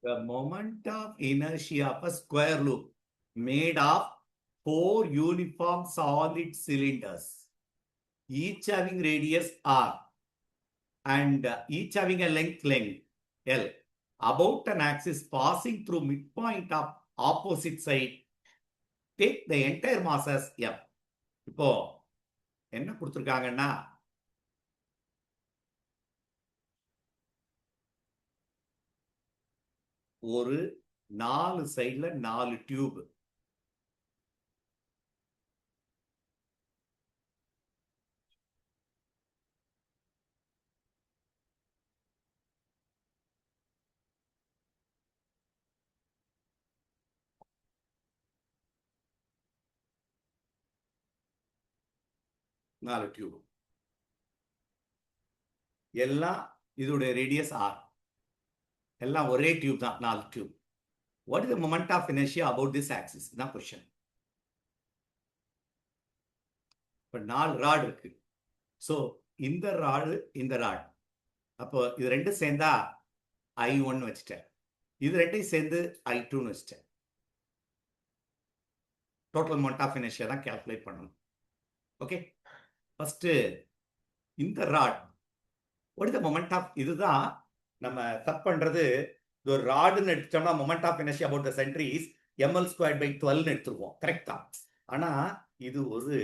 The moment of inertia of a square loop made of 4 uniform solid cylinders, each having radius r and each having a length L, about an axis passing through midpoint of opposite side, take the entire mass as M. இப்போ என்ன கொடுத்திருக்காங்கன்னா ஒரு 4 சைடுல 4 tube, எல்லாம் இதோட radius R, எல்லாம் ஒரே tube தான், 4 tube. What is the moment of inertia about this axis தான் கொஸ்டின். இப்போ 4 ராட் இருக்கு. ஸோ இந்த ராடு இந்த ராட், அப்போ இது ரெண்டும் சேர்ந்தா I1 வச்சுட்டேன், இது ரெண்டையும் சேர்ந்து I2 வச்சுட்டேன். டோட்டல் மொமெண்ட் ஆஃப் இனர்ஷியா தான் கால்குலேட் பண்ணணும். ஓகே, ஃபர்ஸ்ட் இந்த rod what is the moment of, இதுதான் நம்ம தப்பு பண்றது. இது ஒரு ராடுன்னு எடுத்துட்டோம்னா moment of inertia about the centre is ml²/12 எடுத்துருவோம், கரெக்ட் தான். ஆனா இது ஒரு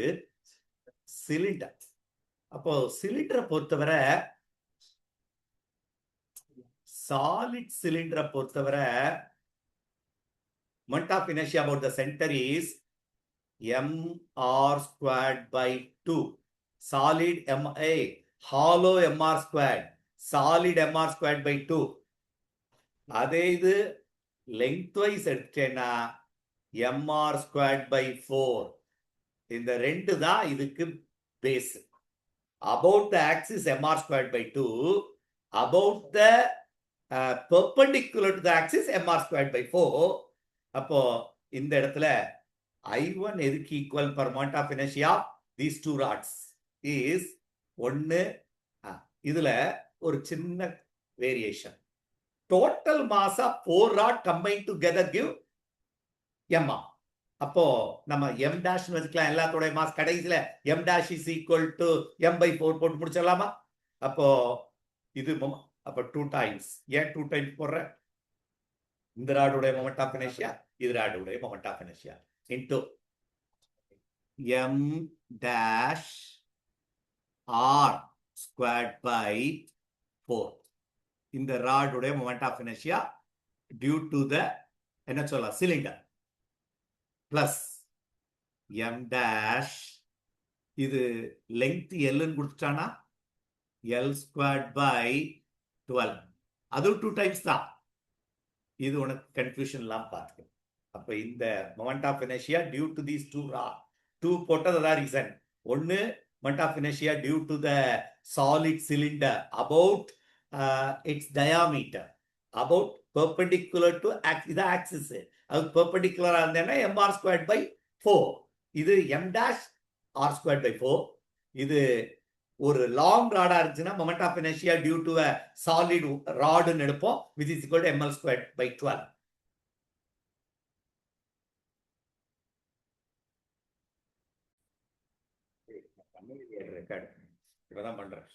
சிலிண்டர். அப்போ சிலிண்டரை பொறுத்தவரை, சாலிட் சிலிண்டரை பொறுத்தவரை moment of inertia about the centre is mr²/2. Solid hollow mr², solid mr²/2. அதே இது லெங்த் வைஸ் எடுத்தேன்னா mr²/4. இந்த ரெண்டு தான் இதுக்கு base. about the axis mr²/2, about the perpendicular to the axis mr²/4. அப்போ இந்த இடத்துல I1 எதுக்கு equal per moment of inertia of these two rods is 1. இதுல ஒரு சின்ன variation. Total mass of 4 rod combine together give mr. அப்போ நம்ம m dash வச்சுக்கலாம், எல்லாத்தோட மாஸ் கடைசியில m dash is equal to m/4 போட்டு முடிச்சிடலாமா? அப்போ இது அப்போ 2 டைம்ஸ். ஏன் 2 டைம்ஸ் போடுற? இந்த ராடுடைய மொமெண்ட் ஆஃப் இனர்ஷியா, இது ராடுடைய moment of inertia into m dash r²/4. இந்த ராடுடைய moment of inertia due to the என்ன சொல்லலாம் சிலிண்டர், பிளஸ் m dash, இது லெங்த் L கொடுத்துட்டானா L²/12, அதுவும் 2 டைம்ஸ் தான். இது உனக்கு கன்ஃபியூஷன் எல்லாம் பார்த்துக்க. அப்ப இந்த moment of inertia due to these 2 போட்டது தான் ரீசன். ஒன்னு moment of inertia due to the solid cylinder about its diameter, about perpendicular to the axis. அது perpendicular இருந்தேன்னா mr²/4. இது m dash r²/4. இது ஒரு லாங் ராடா இருந்துச்சுன்னா moment of inertia due to a solid rod ன்னு எடுப்போம், which is equal to ml²/12. இப்பதான் பண்றேன்.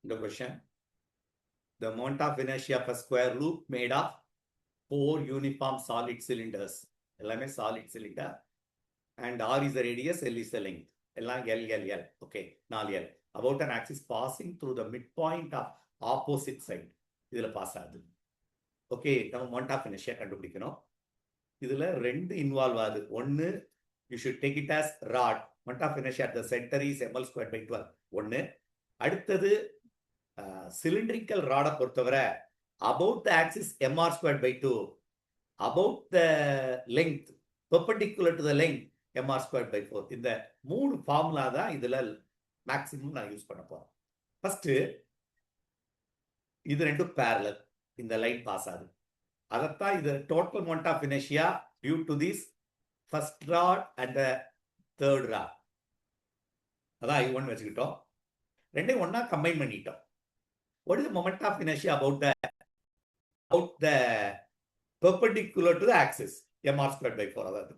இந்த question, the moment of inertia of a square loop made of 4 uniform solid cylinders, எல்லாமே solid cylinder, and r is the radius, L is the length, எல்லாம் L. Okay, 4 L, about an axis passing through the midpoint of opposite side. இதுல pass ஆகுது. Okay, நம்ம moment of inertia கண்டுபிடிக்கணும். இதுல 2 involve ஆகுது. ஒன்னு, you should take it as rod, moment of inertia at the center is ml²/12. ஒன்னு. அடுத்தது cylindrical ராடை பொறுத்தவரை about the axis mr²/2, about the length perpendicular to the length mr²/4. இந்த 3 formula தான் இதுல மேக்ஸிமம் நான் யூஸ் பண்ண போறேன். ஃபர்ஸ்ட் இது ரெண்டும் parallel, இந்த லைன் பாஸ் ஆகுது. அதத்தான் இது total moment of inertia due to this first rod and the third rod. அதான் I1 வச்சுக்கிட்டோம். ரெண்டையும் ஒண்ணா கம்பைன் பண்ணிட்டோம். what is the moment of inertia about the perpendicular to the axis mr squared by 4? அதாவது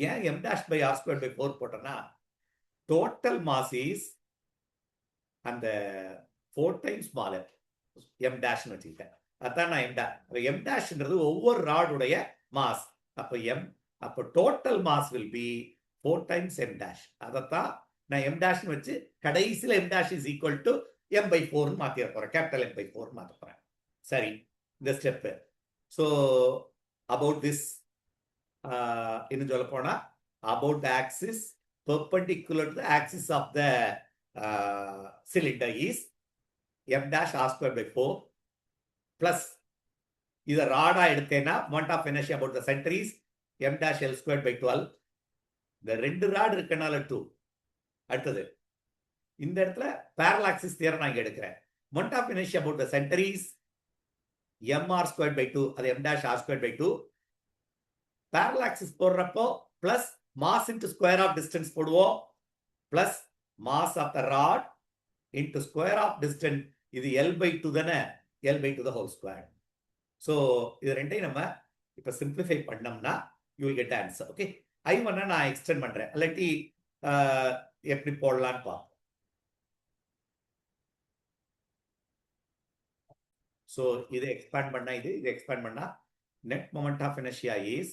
ஏன் m dash by r squared by 4 போட்டோம்னா total mass is அந்த 4 times smaller m dash னு வச்சுக்கிட்டேன். அதான் நான் m dashன்றது ஒவ்வொரு ராடுடைய மாஸ். அப்ப total mass will be 4 times m dash. அதைத்தான் நான் m dash வச்சு கடைசியில் m dash is equal to m by 4 மாத்திர போறேன். கேபிட்டல் m by 4 மாத்த போறேன். சரி, இந்த ஸ்டெப். ஸோ அபவுட் திஸ் இன்னும் சொல்ல போனா about the axis perpendicular to the axis of the cylinder is m dash r squared by 4 plus இதை ராடா எடுத்தேன்னா moment of inertia about the center is m dash l squared by 12. இந்த ரெண்டு rod இருக்கனால 2. அடுத்தது இந்த இடத்துல parallel axis தியரம் நான் இங்க எடுக்கிறேன். moment of inertia about the center is mr squared by 2. அது m dash r squared by 2. parallel axis போடுறப்போ plus mass into square of distance போடுவோம் plus mass of the rod into square of distance. இது L by 2 தானே, L by 2 the whole square. So இது ரெண்டையும் நம்ம இப்ப simplify பண்ணோம்னா you will get answer. Okay, I1 நான் எக்ஸ்டெண்ட் பண்றேன், இல்லாட்டி எப்படி போடலான்னு பார்ப்போம். ஸோ இதை எக்ஸ்பேண்ட் பண்ணா இது எக்ஸ்பேண்ட் பண்ணா net moment of inertia is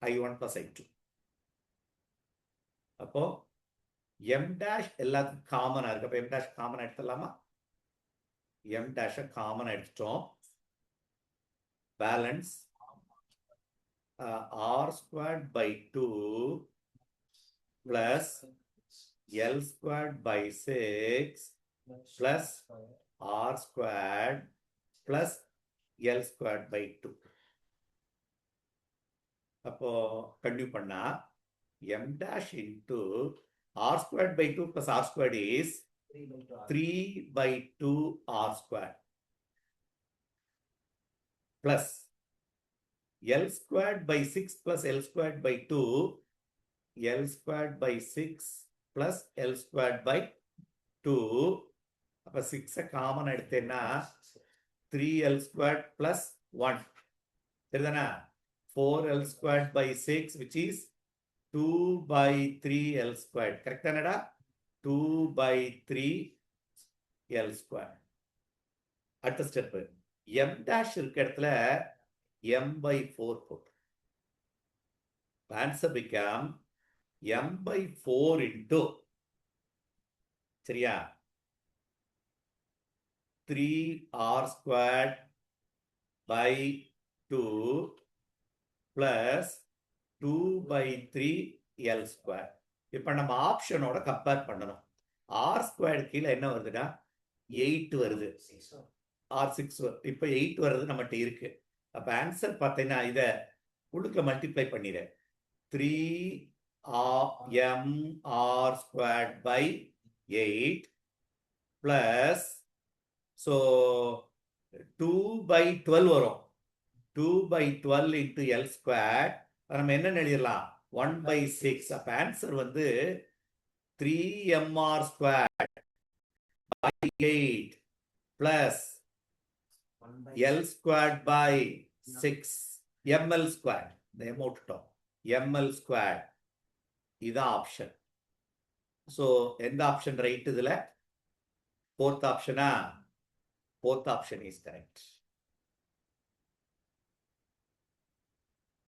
I1 plus I2. அப்போ m dash எல்லாத்துக்கும் காமனா இருக்கு. அப்போ m dash காமனா எடுத்துடலாமா? m dash காமனா எடுத்துட்டோம். Balance r squared by 2 plus l squared by 6 plus r squared plus l squared by 2. அப்போ கண்டினியூ பண்ணா m dash into r squared by 2 plus r squared is 3 by 2 r squared plus l squared by 6 plus l squared by 2, l squared by 6 plus l squared by 2. அப்ப 6 common எடுத்தேன்னா 3l squared plus 1 சரிதானா? 4l squared by 6 which is 2 by 3l squared. Correct தானடா? 2 by 3l squared. அடுத்த step m dash இருக்க இடத்துல m by 4 போட்டு answer become m by 4 into சரியா 3r squared by 2 plus 2 by 3l squared. இப்ப நம்ம ஆப்ஷனோட compare பண்ணணும். r squared கீழே என்ன வருதுடா? 8 வருது. r6 இப்ப 8 வருது நம்மகிட்ட இருக்கு. அப்ப ஆன்சர் பார்த்தீங்கன்னா இத உள்ளுக்குள்ள மல்டிப்ளை பண்ணிடு. 3mr squared by 8 plus so 2 by 12 வரும். 2 by 12 into l squared. நம்ம என்ன எழுதிடலாம்? 1 by 6. அப்ப ஆன்சர் வந்து 3mr squared by 8 plus l squared by 6 ml squared. இந்த m விட்டுட்டோம். ml squared. இதான் ஆப்ஷன். ஸோ எந்த ஆப்ஷன் ரைட் இதுல? fourth option. Fourth option is correct.